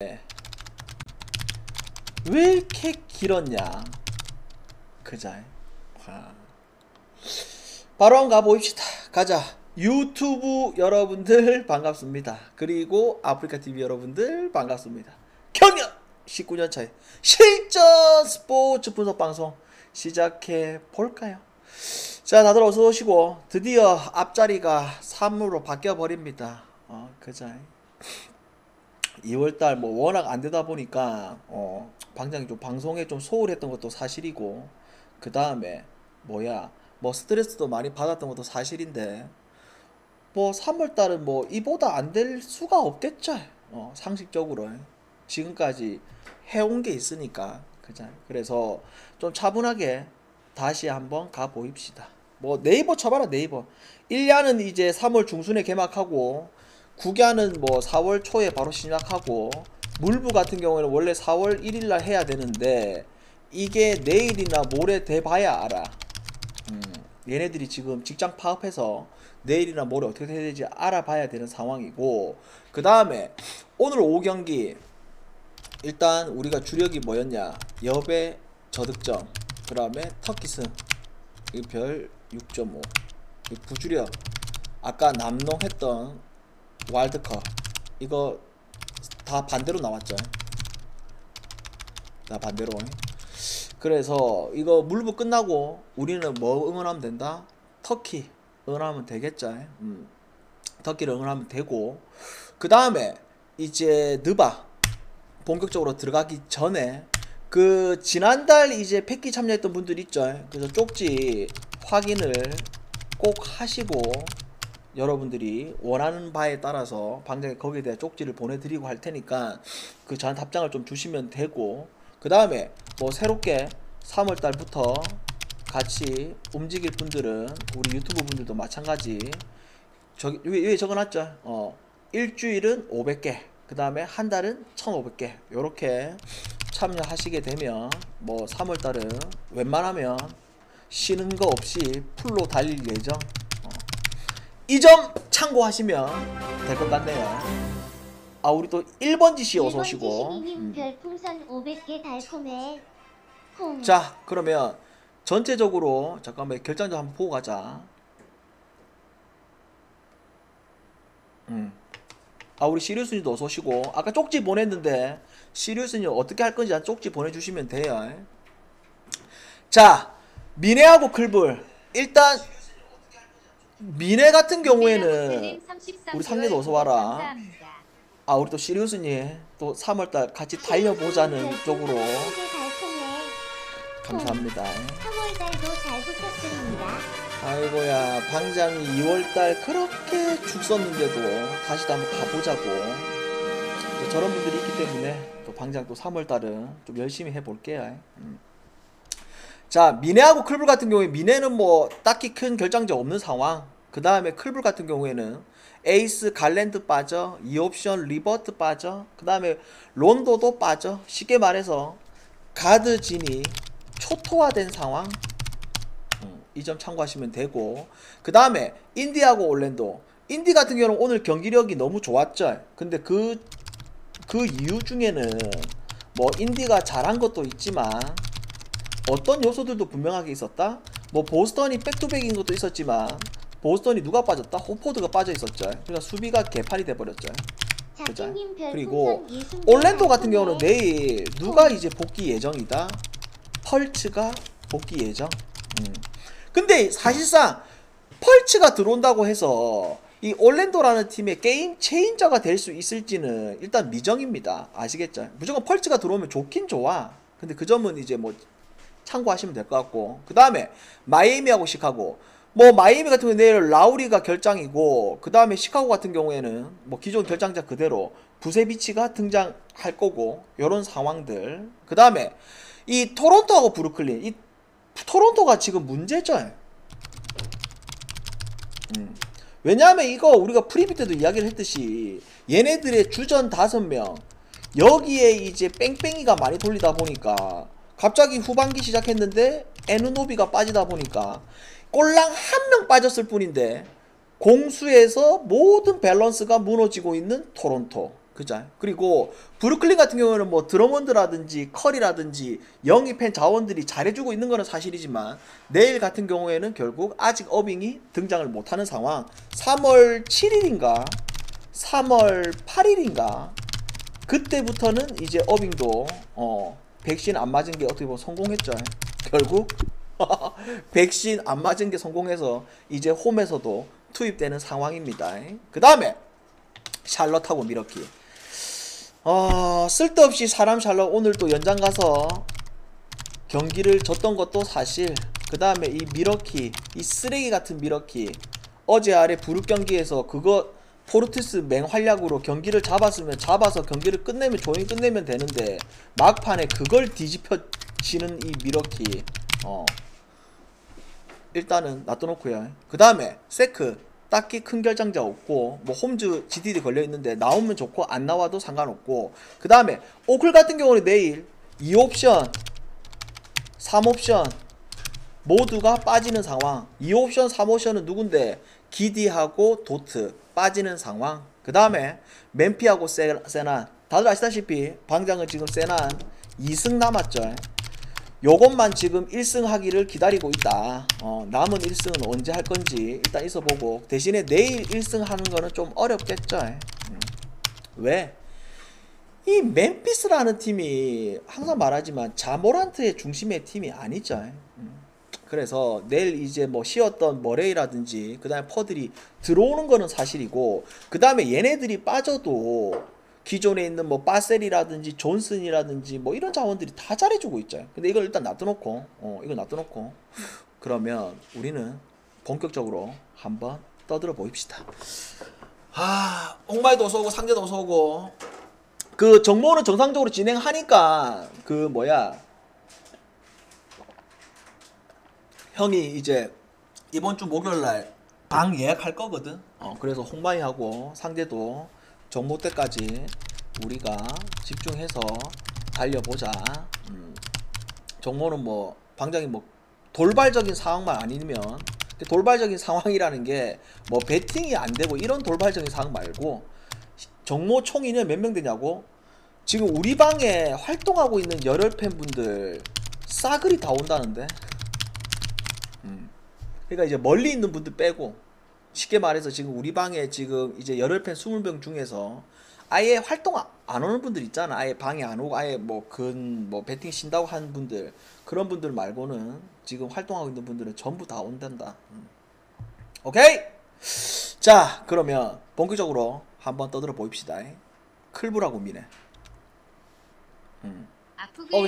왜 이렇게 길었냐 그자. 바로 한번 가보입시다. 가자. 유튜브 여러분들 반갑습니다. 그리고 아프리카TV 여러분들 반갑습니다. 경력 19년 차에 실전 스포츠 분석 방송 시작해 볼까요? 자, 다들 어서 오시고. 드디어 앞자리가 3으로 바뀌어 버립니다. 그자. 2월달 뭐 워낙 안 되다 보니까 방장이 좀 방송에 좀 소홀했던 것도 사실이고, 그 다음에 뭐야 뭐 스트레스도 많이 받았던 것도 사실인데, 뭐 3월달은 뭐 이보다 안 될 수가 없겠죠. 상식적으로 지금까지 해온 게 있으니까. 그죠? 그래서 좀 차분하게 다시 한번 가 보입시다. 뭐 네이버 쳐봐라. 네이버 1야는 이제 3월 중순에 개막하고, 9야는 뭐 4월 초에 바로 시작하고, 물부 같은 경우에는 원래 4월 1일날 해야 되는데 이게 내일이나 모레 돼봐야 알아. 얘네들이 지금 직장 파업해서 내일이나 모레 어떻게 해야 되지 알아봐야 되는 상황이고, 그 다음에 오늘 오후 경기 일단 우리가 주력이 뭐였냐, 여배 저득점, 그 다음에 터키승 별 6.5, 부주력 아까 남농했던 월드컵 이거 다 반대로 나왔죠. 다 반대로. 그래서 이거 물부 끝나고 우리는 뭐 응원하면 된다? 터키 응원하면 되겠죠. 터키를 응원하면 되고, 그 다음에 이제 느바 본격적으로 들어가기 전에 그 지난달 이제 패키 참여했던 분들 있죠. 그래서 쪽지 확인을 꼭 하시고, 여러분들이 원하는 바에 따라서 방장이 거기에 대한 쪽지를 보내드리고 할 테니까 그 전 답장을 좀 주시면 되고, 그 다음에 뭐 새롭게 3월달부터 같이 움직일 분들은 우리 유튜브 분들도 마찬가지. 저기 위에 적어놨죠. 일주일은 500개, 그 다음에 한 달은 1500개 요렇게 참여하시게 되면 뭐 3월달은 웬만하면 쉬는 거 없이 풀로 달릴 예정. 이 점 참고하시면 될 것 같네요. 우리 또 1번지씨 어서 오시고. 별풍선 500개 달콤해. 자, 그러면 전체적으로 잠깐만 결장전 한번 보고 가자. 우리 시리우스님도 어서 오시고. 아까 쪽지 보냈는데 시리우스님 어떻게 할 건지 쪽지 보내주시면 돼요. 자, 미네하고 클불. 일단 미네 같은 경우에는 우리 상대도 어서 와라. 우리 또 시리우스님 또 3월달 같이 달려보자는 쪽으로. 감사합니다. 3월달도 잘 붙었습니다. 아이고야, 방장이 2월달 그렇게 죽 썼는데도 다시 한번 가보자고. 저런 분들이 있기 때문에 또 방장 또 3월달은 좀 열심히 해볼게요. 자, 미네하고 클불 같은 경우에 미네는 뭐 딱히 큰 결장점 없는 상황. 그 다음에 클불 같은 경우에는 에이스 갈랜드 빠져, 2옵션 리버트 빠져, 그 다음에 론도도 빠져. 쉽게 말해서 가드진이 초토화된 상황. 이 점 참고하시면 되고, 그 다음에 인디하고 올랜도. 인디 같은 경우는 오늘 경기력이 너무 좋았죠. 근데 그 이유 중에는 뭐 인디가 잘한 것도 있지만 어떤 요소들도 분명하게 있었다. 뭐 보스턴이 백투백인 것도 있었지만 보스턴이 누가 빠졌다? 호포드가 빠져 있었죠. 그러니까 수비가 개판이 돼버렸죠. 그죠? 그리고 올랜도 같은 경우는 내일 누가 이제 복귀 예정이다? 펄츠가 복귀 예정. 근데 사실상 펄츠가 들어온다고 해서 이 올랜도라는 팀의 게임 체인저가 될 수 있을지는 일단 미정입니다. 아시겠죠? 무조건 펄츠가 들어오면 좋긴 좋아. 근데 그 점은 이제 뭐 참고하시면 될 것 같고, 그 다음에 마이애미하고 시카고. 뭐 마이애미 같은 경우는 내일 라우리가 결장이고, 그 다음에 시카고 같은 경우에는 뭐 기존 결장자 그대로 부세비치가 등장할 거고, 요런 상황들. 그 다음에 이 토론토하고 브루클린. 이 토론토가 지금 문제죠. 왜냐하면 이거 우리가 프리뷰 때도 이야기를 했듯이 얘네들의 주전 5명 여기에 이제 뺑뺑이가 많이 돌리다 보니까 갑자기 후반기 시작했는데 에누노비가 빠지다 보니까 꼴랑 한 명 빠졌을 뿐인데 공수에서 모든 밸런스가 무너지고 있는 토론토. 그죠? 그리고 브루클린 같은 경우는 뭐 드러먼드라든지 커리라든지 영입한 자원들이 잘해주고 있는 거는 사실이지만 내일 같은 경우에는 결국 아직 어빙이 등장을 못하는 상황. 3월 7일인가 3월 8일인가 그때부터는 이제 어빙도 백신 안 맞은 게 어떻게 보면 성공했죠. 결국 백신 안 맞은 게 성공해서 이제 홈에서도 투입되는 상황입니다. 그 다음에 샬럿하고 미러키. 쓸데없이 사람 샬럿 오늘 또 연장 가서 경기를 졌던 것도 사실. 그 다음에 이 미러키, 이 쓰레기 같은 미러키, 어제 아래 부르 경기에서 그거 포르투스 맹활약으로 경기를 잡았으면 잡아서 경기를 끝내면 조용히 끝내면 되는데 막판에 그걸 뒤집혀지는 이 미러키. 일단은 놔둬놓고요. 그 다음에 세크 딱히 큰 결장자 없고 뭐 홈즈 GTD 걸려있는데 나오면 좋고 안 나와도 상관없고. 그 다음에 오클 같은 경우는 내일 2옵션 3옵션 모두가 빠지는 상황. 2옵션 3옵션은 누군데 기디하고 도트 빠지는 상황. 그 다음에 맨피하고 세난 다들 아시다시피 방장은 지금 세난 2승 남았죠. 요것만 지금 1승 하기를 기다리고 있다. 남은 1승은 언제 할 건지 일단 있어보고, 대신에 내일 1승 하는 거는 좀 어렵겠죠. 왜? 이 멤피스라는 팀이 항상 말하지만 자모란트의 중심의 팀이 아니죠. 그래서 내일 이제 뭐 쉬었던 머레이라든지 그 다음에 퍼들이 들어오는 거는 사실이고, 그 다음에 얘네들이 빠져도 기존에 있는 뭐 바셀이라든지 존슨이라든지 뭐 이런 자원들이 다 잘해주고 있죠. 근데 이걸 일단 놔둬놓고 이거 놔둬놓고 그러면 우리는 본격적으로 한번 떠들어 보입시다. 옥마이도 어서오고 상대도 어서오고. 그 정모는 정상적으로 진행하니까 그 뭐야 형이 이제 이번 주 목요일날 방 예약할 거거든. 그래서 홍마이하고 상대도 정모 때까지 우리가 집중해서 달려보자. 정모는 뭐 방장이 뭐 돌발적인 상황만 아니면, 돌발적인 상황이라는 게 뭐 배팅이 안 되고 이런 돌발적인 상황 말고, 정모 총 인원 몇 명 되냐고? 지금 우리 방에 활동하고 있는 열혈 팬분들 싸그리 다 온다는데. 그러니까 이제 멀리 있는 분들 빼고, 쉽게 말해서 지금 우리 방에 지금 이제 열혈 팬 20명 중에서 아예 활동 안 오는 분들 있잖아. 아예 방에 안 오고 아예 뭐 배팅 신다고 하는 분들, 그런 분들 말고는 지금 활동하고 있는 분들은 전부 다 온단다. 오케이? 자, 그러면 본격적으로 한번 떠들어 보입시다. 클브라고 미네.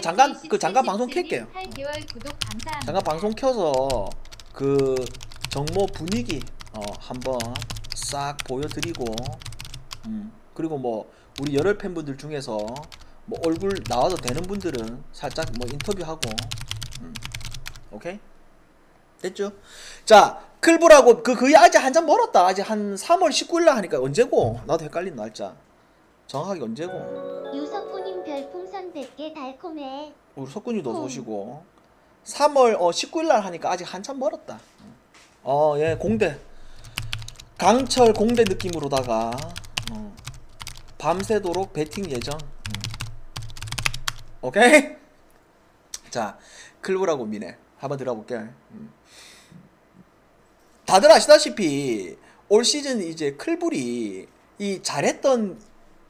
잠깐 방송 켤게요. 8개월 구독 감사합니다. 잠깐 방송 켜서 그 정모 분위기 한번 싹 보여드리고, 그리고 뭐 우리 열혈 팬분들 중에서 뭐 얼굴 나와도 되는 분들은 살짝 뭐 인터뷰하고. 오케이? 됐죠? 자, 클브라고 그게 아직 한참 멀었다. 아직 한 3월 19일날 하니까 언제고? 나도 헷갈린 날짜. 정확하게 언제고? 유석구님 별풍선 100개 달콤해. 우리 석군이도 어서 오시고. 3월 19일날 하니까 아직 한참 멀었다. 예, 공대 강철 공대 느낌으로다가 밤새도록 배팅 예정. 오케이? 자, 클브라고 미네 한번 들어볼게. 다들 아시다시피 올 시즌 이제 클불이 이 잘했던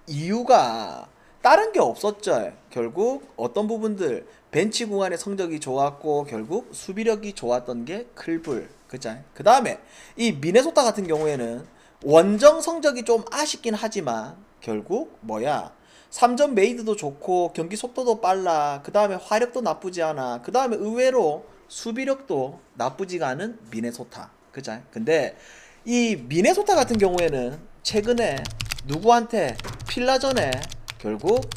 이유가 다른 게 없었죠. 결국 어떤 부분들 벤치 구간의 성적이 좋았고 결국 수비력이 좋았던 게 클불. 그죠? 그 다음에 이 미네소타 같은 경우에는 원정 성적이 좀 아쉽긴 하지만 결국 뭐야 3점 메이드도 좋고 경기 속도도 빨라. 그 다음에 화력도 나쁘지 않아. 그 다음에 의외로 수비력도 나쁘지가 않은 미네소타. 그죠? 근데 이 미네소타 같은 경우에는 최근에 누구한테 필라전에 결국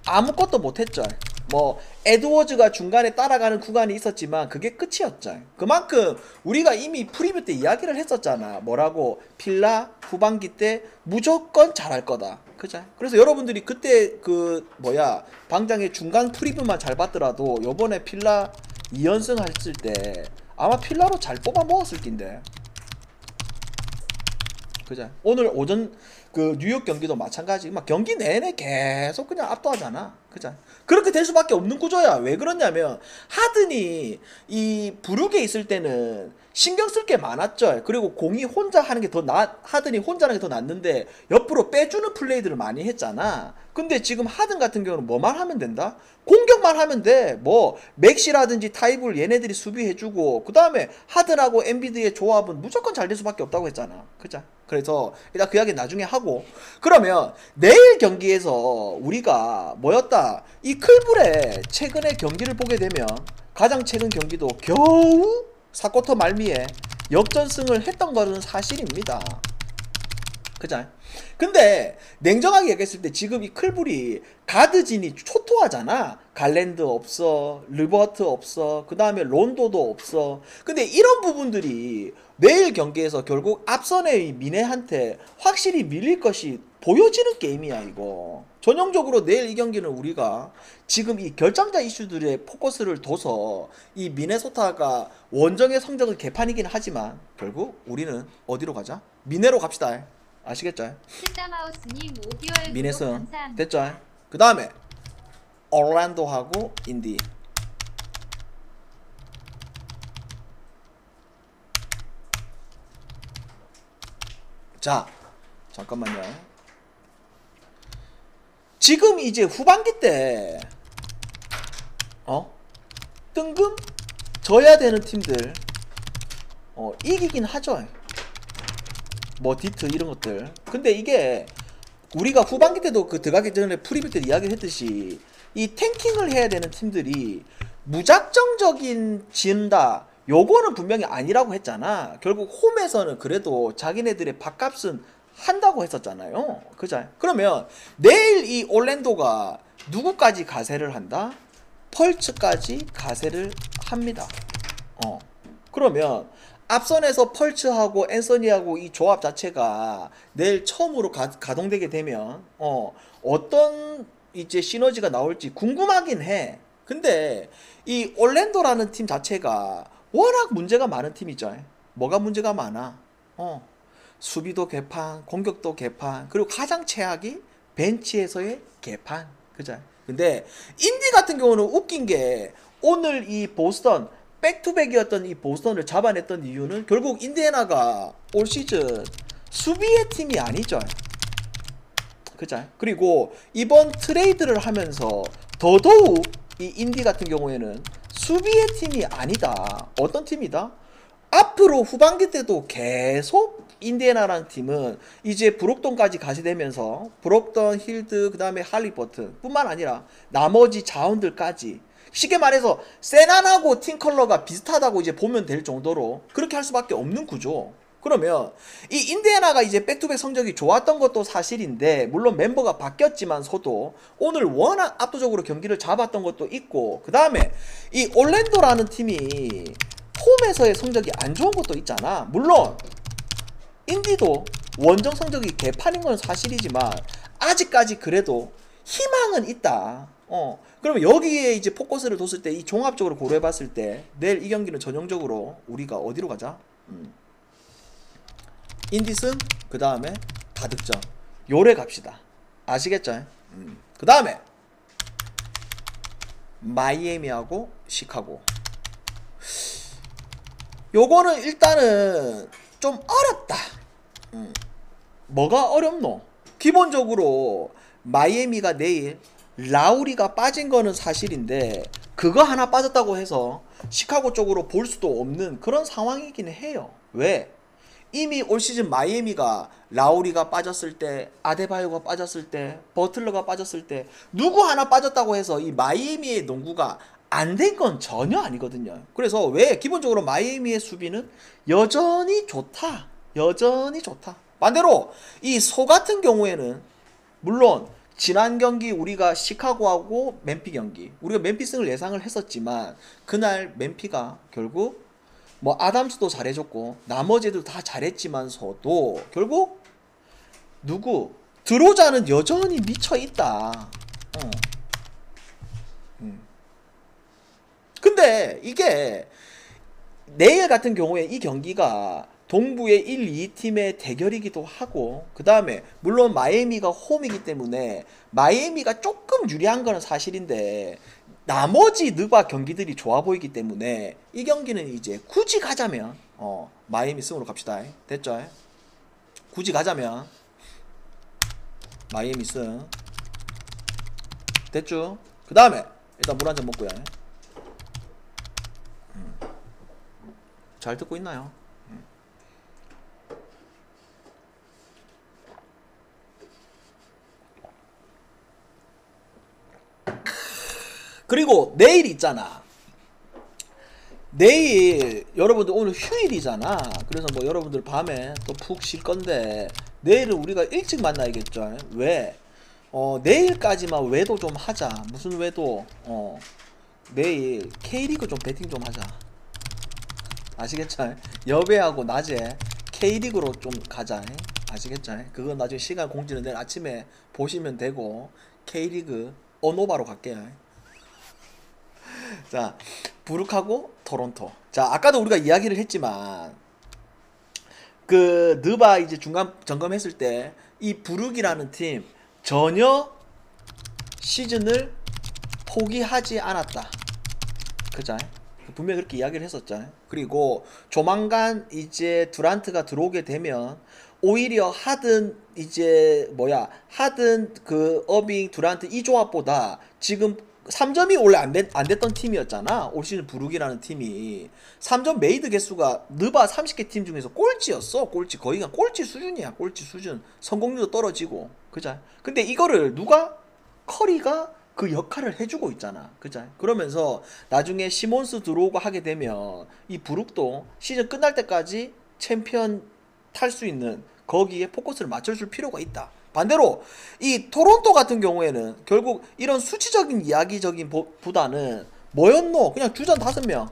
아무것도 못했죠. 뭐 에드워즈가 중간에 따라가는 구간이 있었지만 그게 끝이었죠. 그만큼 우리가 이미 프리뷰 때 이야기를 했었잖아. 뭐라고? 필라 후반기 때 무조건 잘할 거다. 그죠? 그래서 여러분들이 그때 그 뭐야 방장의 중간 프리뷰만 잘 봤더라도 요번에 필라 2연승 했을 때 아마 필라로 잘 뽑아 먹었을 낀데. 그죠? 오늘 오전 그 뉴욕 경기도 마찬가지. 막 경기 내내 계속 그냥 압도하잖아. 그죠? 그렇게 될 수밖에 없는 구조야. 왜 그러냐면 하든이 이 부룩에 있을 때는 신경 쓸 게 많았죠. 그리고 공이 혼자 하는 게 더 하든이 혼자 하는 게 더 낫는데 옆으로 빼주는 플레이들을 많이 했잖아. 근데 지금 하든 같은 경우는 뭐만 하면 된다? 공격만 하면 돼. 뭐 맥시라든지 타이블 얘네들이 수비해주고 그 다음에 하든하고 엔비드의 조합은 무조건 잘 될 수밖에 없다고 했잖아. 그죠? 그래서 일단 그 이야기 나중에 하고, 그러면 내일 경기에서 우리가 뭐였다? 이 클불의 최근의 경기를 보게 되면 가장 최근 경기도 겨우 4쿼터 말미에 역전승을 했던 것은 사실입니다. 그죠? 근데 냉정하게 얘기했을 때 지금 이 클불이 가드진이 초토화잖아. 갈랜드 없어, 르버트 없어, 그 다음에 론도도 없어. 근데 이런 부분들이 내일 경기에서 결국 앞선의 미네한테 확실히 밀릴 것이 보여지는 게임이야 이거. 전형적으로 내일 이 경기는 우리가 지금 이 결정자 이슈들의 포커스를 둬서 이 미네소타가 원정의 성적은 개판이긴 하지만 결국 우리는 어디로 가자? 미네로 갑시다. 아시겠죠? 스타마우스님 5개월 미네슨 감사합니다. 됐죠? 그 다음에 orlando하고 인디. 자, 잠깐만요. 지금 이제 후반기 때 뜬금 져야 되는 팀들 이기긴 하죠. 뭐 디트 이런 것들. 근데 이게 우리가 후반기 때도 그 들어가기 전에 프리뷰 때 이야기를 했듯이 이 탱킹을 해야 되는 팀들이 무작정적인 진다 요거는 분명히 아니라고 했잖아. 결국 홈에서는 그래도 자기네들의 밥값은 한다고 했었잖아요. 그죠? 그러면 내일 이 올랜도가 누구까지 가세를 한다? 펄츠까지 가세를 합니다. 그러면 앞선에서 펄츠하고 앤서니하고 이 조합 자체가 내일 처음으로 가동되게 되면 어떤 이제 시너지가 나올지 궁금하긴 해. 근데 이 올랜도라는 팀 자체가 워낙 문제가 많은 팀이죠. 뭐가 문제가 많아? 수비도 개판, 공격도 개판, 그리고 가장 최악이 벤치에서의 개판. 그죠? 근데 인디 같은 경우는 웃긴 게 오늘 이 보스턴 백투백이었던 이 보스턴을 잡아냈던 이유는 결국 인디애나가 올 시즌 수비의 팀이 아니죠. 그죠? 그리고 이번 트레이드를 하면서 더더욱 이 인디 같은 경우에는 수비의 팀이 아니다. 어떤 팀이다? 앞으로 후반기 때도 계속 인디애나라는 팀은 이제 브록턴까지 가시되면서 브록턴, 힐드, 그 다음에 할리버튼 뿐만 아니라 나머지 자원들까지 쉽게 말해서 세난하고 팀 컬러가 비슷하다고 이제 보면 될 정도로 그렇게 할 수밖에 없는 구조. 그러면 이 인디애나가 이제 백투백 성적이 좋았던 것도 사실인데 물론 멤버가 바뀌었지만서도 오늘 워낙 압도적으로 경기를 잡았던 것도 있고 그 다음에 이 올랜도라는 팀이 홈에서의 성적이 안 좋은 것도 있잖아. 물론 인디도 원정 성적이 개판인 건 사실이지만 아직까지 그래도 희망은 있다. 그러면 여기에 이제 포커스를 뒀을 때 이 종합적으로 고려해봤을 때 내일 이 경기는 전형적으로 우리가 어디로 가자? 인디슨 그 다음에 다득점 요래 갑시다. 아시겠죠? 그 다음에 마이애미하고 시카고. 요거는 일단은 좀 어렵다. 뭐가 어렵노? 기본적으로 마이애미가 내일 라우리가 빠진 거는 사실인데 그거 하나 빠졌다고 해서 시카고 쪽으로 볼 수도 없는 그런 상황이긴 해요. 왜? 이미 올 시즌 마이애미가 라우리가 빠졌을 때, 아데바요가 빠졌을 때, 버틀러가 빠졌을 때 누구 하나 빠졌다고 해서 이 마이애미의 농구가 안 된 건 전혀 아니거든요. 그래서 왜? 기본적으로 마이애미의 수비는 여전히 좋다. 여전히 좋다. 반대로 이 소 같은 경우에는 물론 지난 경기 우리가 시카고하고 맨피 경기 우리가 맨피승을 예상을 했었지만 그날 맨피가 결국 뭐 아담스도 잘해줬고 나머지 애들 다 잘했지만서도 결국 누구? 드로자는 여전히 미쳐있다. 근데 이게 내일 같은 경우에 이 경기가 동부의 1, 2팀의 대결이기도 하고 그 다음에 물론 마이애미가 홈이기 때문에 마이애미가 조금 유리한 거는 사실인데 나머지 느바 경기들이 좋아 보이기 때문에 이 경기는 이제 굳이 가자면 마이애미 승으로 갑시다. 됐죠? 굳이 가자면 마이애미 승 됐죠? 그 다음에 일단 물 한 잔 먹고요. 잘 듣고 있나요? 그리고 내일 있잖아. 내일 여러분들 오늘 휴일이잖아. 그래서 뭐 여러분들 밤에 또 푹 쉴 건데 내일은 우리가 일찍 만나야겠죠. 왜? 내일까지만 외도 좀 하자. 무슨 외도? 내일 K리그 좀 배팅 좀 하자. 아시겠죠? 여배하고 낮에 K리그로 좀 가자. 아시겠죠? 그건 나중에 시간 공지는 내일 아침에 보시면 되고 K리그 어노바로 갈게요. 자, 부룩하고 토론토. 자, 아까도 우리가 이야기를 했지만 그 느바 이제 중간 점검했을 때 이 부룩이라는 팀 전혀 시즌을 포기하지 않았다. 그죠? 분명히 그렇게 이야기를 했었죠. 그리고 조만간 이제 두란트가 들어오게 되면 오히려 하든 그 어빙 두란트 이 조합보다 지금 3점이 원래 안 됐던 팀이었잖아. 올 시즌 부룩이라는 팀이 3점 메이드 개수가 느바 30개 팀 중에서 꼴찌였어. 꼴찌. 거의 그냥 꼴찌 수준이야. 꼴찌 수준. 성공률도 떨어지고. 그죠? 근데 이거를 누가? 커리가 그 역할을 해주고 있잖아. 그죠? 그러면서 나중에 시몬스 들어오고 하게 되면 이 부룩도 시즌 끝날 때까지 챔피언 탈 수 있는 거기에 포커스를 맞춰줄 필요가 있다. 반대로 이 토론토 같은 경우에는 결국 이런 수치적인 이야기적인 보다는 뭐였노? 그냥 주전 5명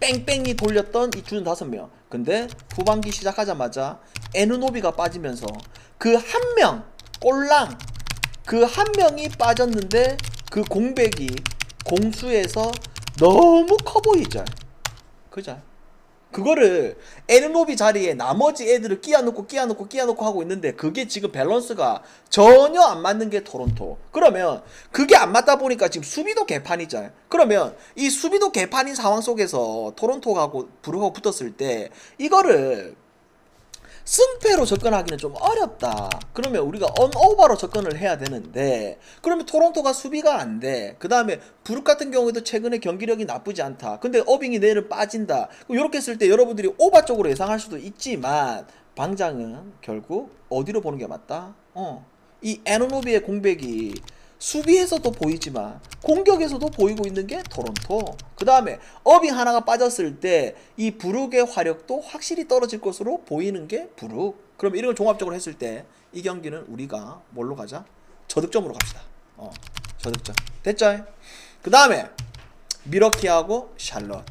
뺑뺑이 돌렸던 이 주전 5명. 근데 후반기 시작하자마자 에누노비가 빠지면서 그 한 명 꼴랑 그 한 명이 빠졌는데 그 공백이 공수에서 너무 커 보이죠. 그죠? 그거를 에르노비 자리에 나머지 애들을 끼워놓고 하고 있는데 그게 지금 밸런스가 전혀 안 맞는 게 토론토. 그러면 그게 안 맞다 보니까 지금 수비도 개판이잖아요. 그러면 이 수비도 개판인 상황 속에서 토론토하고 부룩하고 붙었을 때 이거를 승패로 접근하기는 좀 어렵다. 그러면 우리가 언오버로 접근을 해야 되는데 그러면 토론토가 수비가 안 돼. 그 다음에 부룩 같은 경우에도 최근에 경기력이 나쁘지 않다. 근데 어빙이 내일은 빠진다. 이렇게 했을 때 여러분들이 오버 쪽으로 예상할 수도 있지만 방장은 결국 어디로 보는 게 맞다? 이 에노노비의 공백이 수비에서도 보이지만 공격에서도 보이고 있는 게 토론토. 그 다음에 어빙 하나가 빠졌을 때 이 부룩의 화력도 확실히 떨어질 것으로 보이는 게 부룩. 그럼 이런 걸 종합적으로 했을 때 이 경기는 우리가 뭘로 가자? 저득점으로 갑시다. 저득점. 됐죠? 그 다음에 미러키하고 샬럿.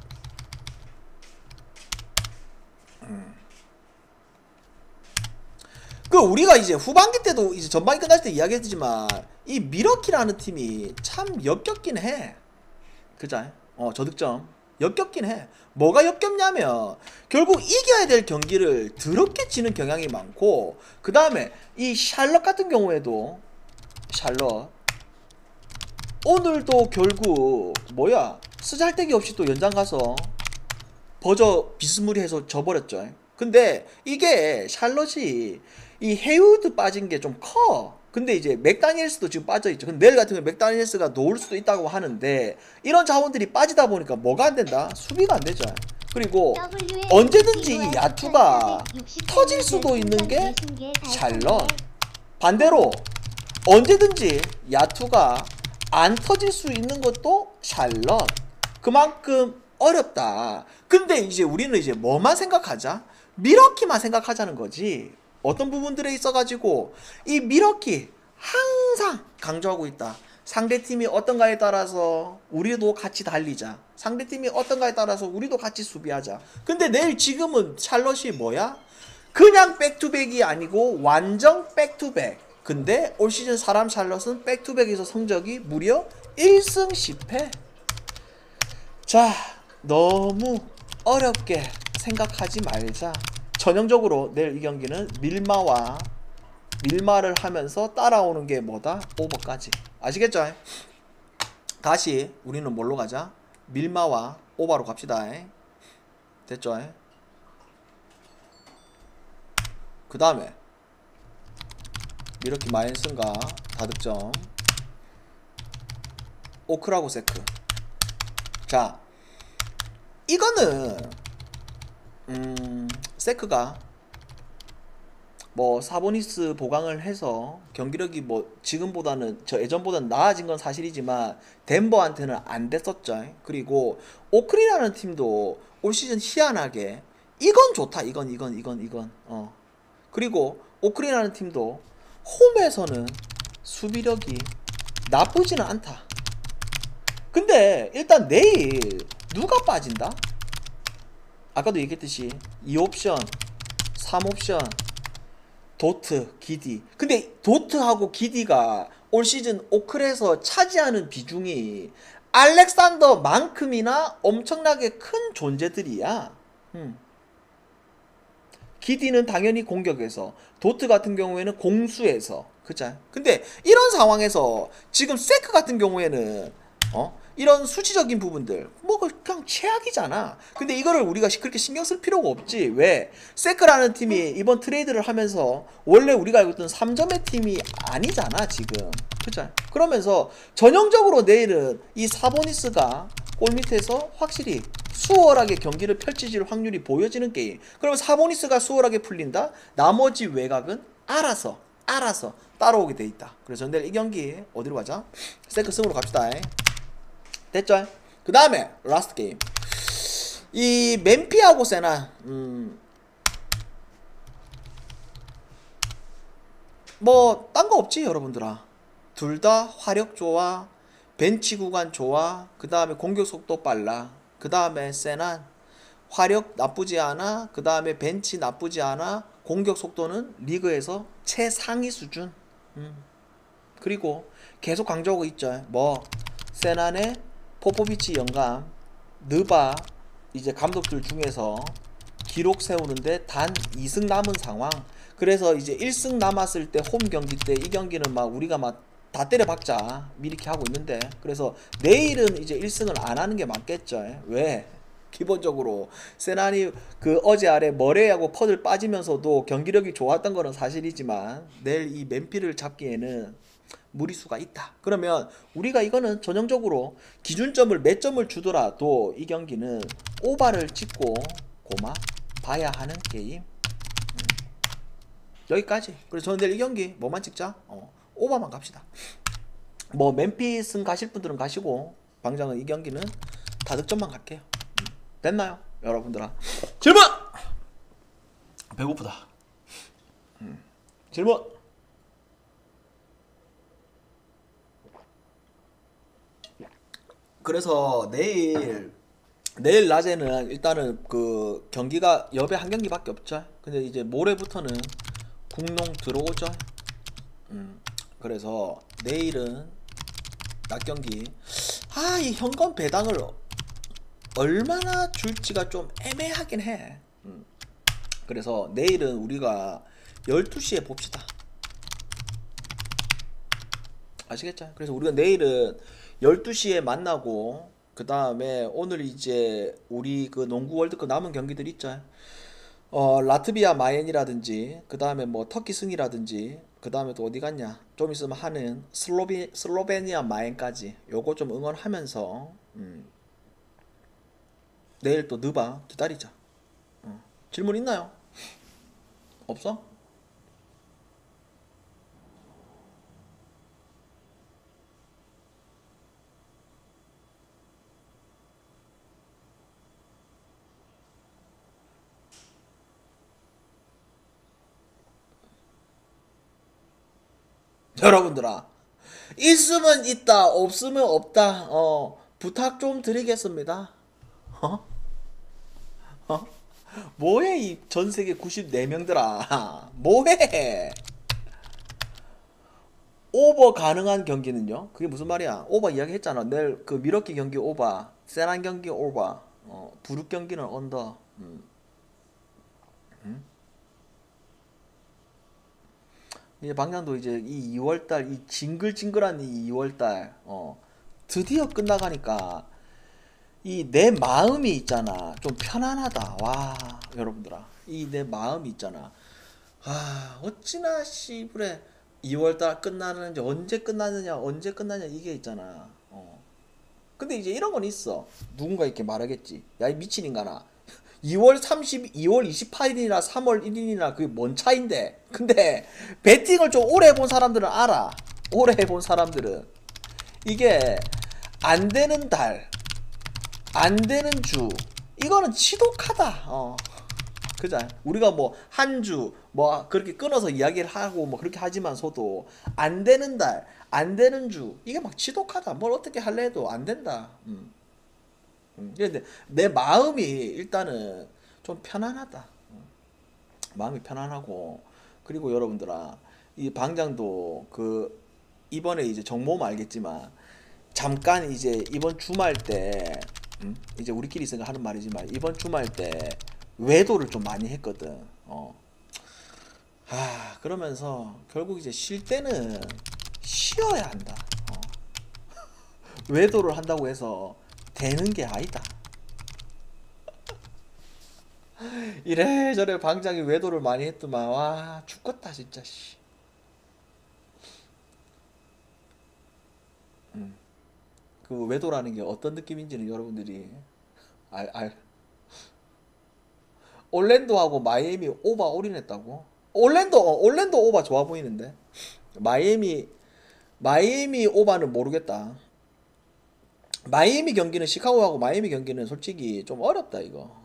그 우리가 이제 후반기 때도 이제 전반기 끝날 때 이야기했지만 이 미러키라는 팀이 참 역겹긴 해. 그죠? 저득점 역겹긴 해. 뭐가 역겹냐면 결국 이겨야 될 경기를 더럽게 지는 경향이 많고 그 다음에 이 샬럿 같은 경우에도 샬럿 오늘도 결국 쓰잘데기 없이 또 연장 가서 버저 비스무리해서 져버렸죠. 근데 이게 샬럿이 이 헤우드 빠진 게 좀 커. 근데 이제 맥다니엘스도 지금 빠져있죠. 근데 내일 같은 경우에 맥다니엘스가 놓을 수도 있다고 하는데 이런 자원들이 빠지다 보니까 뭐가 안 된다? 수비가 안 되죠. 그리고 언제든지 이 야투가 터질 수도 있는 게 샬럿. 반대로 언제든지 야투가 안 터질 수 있는 것도 샬럿. 그만큼 어렵다. 근데 이제 우리는 이제 뭐만 생각하자? 미러키만 생각하자는 거지. 어떤 부분들에 있어가지고 이 미러키 항상 강조하고 있다. 상대팀이 어떤가에 따라서 우리도 같이 달리자. 상대팀이 어떤가에 따라서 우리도 같이 수비하자. 근데 내일 지금은 샬럿이 뭐야? 그냥 백투백이 아니고 완전 백투백. 근데 올 시즌 사람 샬럿은 백투백에서 성적이 무려 1승 10패. 자, 너무 어렵게 생각하지 말자. 전형적으로 내일 이 경기는 밀마를 하면서 따라오는 게 뭐다? 오버까지. 아시겠죠? 다시 우리는 뭘로 가자? 밀마와 오버로 갑시다. 됐죠? 그 다음에 미러키 마인슨과 다득점, 오크라고 세크. 자, 이거는 세크가 뭐 사보니스 보강을 해서 경기력이 뭐 지금보다는 예전보다는 나아진 건 사실이지만 덴버한테는 안 됐었죠. 그리고 오클이라는 팀도 올 시즌 희한하게 이건 좋다. 이건 그리고 오클이라는 팀도 홈에서는 수비력이 나쁘지는 않다. 근데 일단 내일 누가 빠진다? 아까도 얘기했듯이 2옵션, 3옵션, 도트, 기디. 근데 도트하고 기디가 올 시즌 오클에서 차지하는 비중이 알렉산더만큼이나 엄청나게 큰 존재들이야. 기디는 당연히 공격에서, 도트 같은 경우에는 공수에서. 그죠? 근데 이런 상황에서 지금 세크 같은 경우에는 이런 수치적인 부분들 뭐 그냥 최악이잖아. 근데 이거를 우리가 그렇게 신경 쓸 필요가 없지. 왜? 세크라는 팀이 이번 트레이드를 하면서 원래 우리가 알고 있던 3점의 팀이 아니잖아 지금. 그죠? 그러면서 전형적으로 내일은 이 사보니스가 골 밑에서 확실히 수월하게 경기를 펼치질 확률이 보여지는 게임. 그러면 사보니스가 수월하게 풀린다? 나머지 외곽은 알아서 따라오게 돼 있다. 그래서 내일 이 경기 어디로 가자? 세크 승으로 갑시다. 됐죠? 그 다음에 라스트 게임, 이 멤피하고 세나 뭐 딴 거 없지 여러분들아. 둘 다 화력 좋아, 벤치 구간 좋아, 그 다음에 공격 속도 빨라. 그 다음에 세난 화력 나쁘지 않아, 그 다음에 벤치 나쁘지 않아, 공격 속도는 리그에서 최상위 수준. 그리고 계속 강조하고 있죠. 뭐 세난의 포포비치 영감, 느바 이제 감독들 중에서 기록 세우는데 단 2승 남은 상황. 그래서 이제 1승 남았을 때 홈 경기 때 이 경기는 막 우리가 막 다 때려박자 이렇게 하고 있는데, 그래서 내일은 이제 1승을 안 하는 게 맞겠죠. 왜? 기본적으로 세난이 그 어제 아래 머레이하고 퍼들 빠지면서도 경기력이 좋았던 거는 사실이지만 내일 이 맨피를 잡기에는 무리수가 있다. 그러면 우리가 이거는 전형적으로 기준점을 몇 점을 주더라도 이 경기는 오바를 찍고 고마 봐야 하는 게임. 여기까지. 그래서 저는 내일 이 경기 뭐만 찍자? 오바만 갑시다. 뭐 맨피슨 가실 분들은 가시고 방장은 이 경기는 다득점만 갈게요. 됐나요? 여러분들아, 질문! 배고프다. 질문! 그래서 내일 낮에는 일단은 그 경기가 여배 한 경기밖에 없죠. 근데 이제 모레부터는 국농 들어오죠. 그래서 내일은 낮 경기, 이 현금 배당을 얼마나 줄지가 좀 애매하긴 해. 그래서 내일은 우리가 12시에 봅시다. 아시겠죠? 그래서 우리가 내일은 12시에 만나고, 그 다음에 오늘 이제 우리 그 농구 월드컵 남은 경기들 있죠. 라트비아 마옌이라든지, 그 다음에 뭐 터키 승이라든지, 그 다음에 또 어디 갔냐, 좀 있으면 하는 슬로베니아 마옌까지 요거 좀 응원하면서 내일 또 느바 기다리자. 질문 있나요? 없어? 여러분들아, 있으면 있다, 없으면 없다. 부탁 좀 드리겠습니다. 뭐해 이 전세계 94명들아. 뭐해. 오버 가능한 경기는요? 그게 무슨 말이야? 오버 이야기 했잖아. 내일 그 미러키 경기 오버, 세난 경기 오버, 부룩 경기는 언더. 이제 방장도 이제 이 2월달 이 징글징글한 이 2월달 드디어 끝나가니까 이 내 마음이 있잖아 좀 편안하다. 와 여러분들아 이 내 마음이 있잖아. 아 어찌나 씨부래 2월달 끝나는지 언제 끝나느냐 언제 끝나냐 이게 있잖아. 근데 이제 이런 건 있어. 누군가 이렇게 말하겠지. 야 이 미친 인간아 2월 28일이나 3월 1일이나 그게 뭔 차인데. 근데 배팅을 좀 오래 해본 사람들은 알아. 오래 해본 사람들은 이게 안 되는 달, 안 되는 주, 이거는 지독하다. 그자. 우리가 뭐 한 주 뭐 그렇게 끊어서 이야기를 하고 뭐 그렇게 하지만서도 안 되는 달, 안 되는 주 이게 막 지독하다. 뭘 어떻게 할래 해도 안 된다. 근데 내 마음이 일단은 좀 편안하다. 마음이 편안하고 그리고 여러분들아 이 방장도 그 이번에 이제 정모면 알겠지만 잠깐 이제 이번 주말 때 이제 우리끼리 생각하는 말이지만 이번 주말 때 외도를 좀 많이 했거든. 그러면서 결국 이제 쉴 때는 쉬어야 한다. 외도를 한다고 해서 되는 게 아니다. 이래저래 방장이 외도를 많이 했더만 와 죽겠다 진짜 씨. 그 외도라는 게 어떤 느낌인지는 여러분들이 알. 올랜도하고 마이애미 오바 올인했다고? 올랜도 오바 좋아 보이는데 마이애미 오바는 모르겠다. 마이애미 경기는 시카고하고 마이애미 경기는 솔직히 좀 어렵다 이거.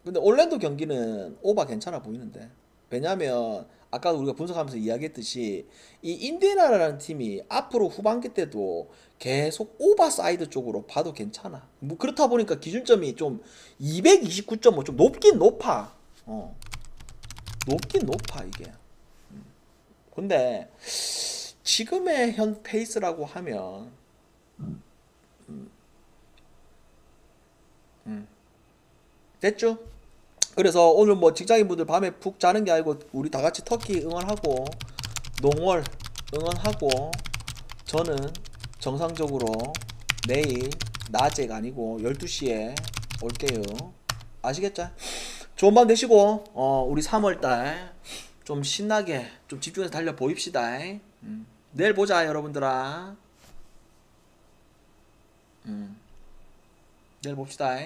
근데 올랜도 경기는 오바 괜찮아 보이는데. 왜냐면 아까 우리가 분석하면서 이야기했듯이 이 인디애나라는 팀이 앞으로 후반기 때도 계속 오바 사이드 쪽으로 봐도 괜찮아. 뭐 그렇다 보니까 기준점이 좀 229.5 좀 높긴 높아. 높긴 높아 이게. 근데 지금의 현 페이스라고 하면 됐죠? 그래서 오늘 뭐 직장인분들 밤에 푹 자는 게 아니고 우리 다 같이 터키 응원하고 농월 응원하고 저는 정상적으로 내일 낮에가 아니고 12시에 올게요. 아시겠죠? 좋은 밤 되시고 우리 3월달 좀 신나게 좀 집중해서 달려 보입시다. 내일 보자 여러분들아. 내일 봅시다.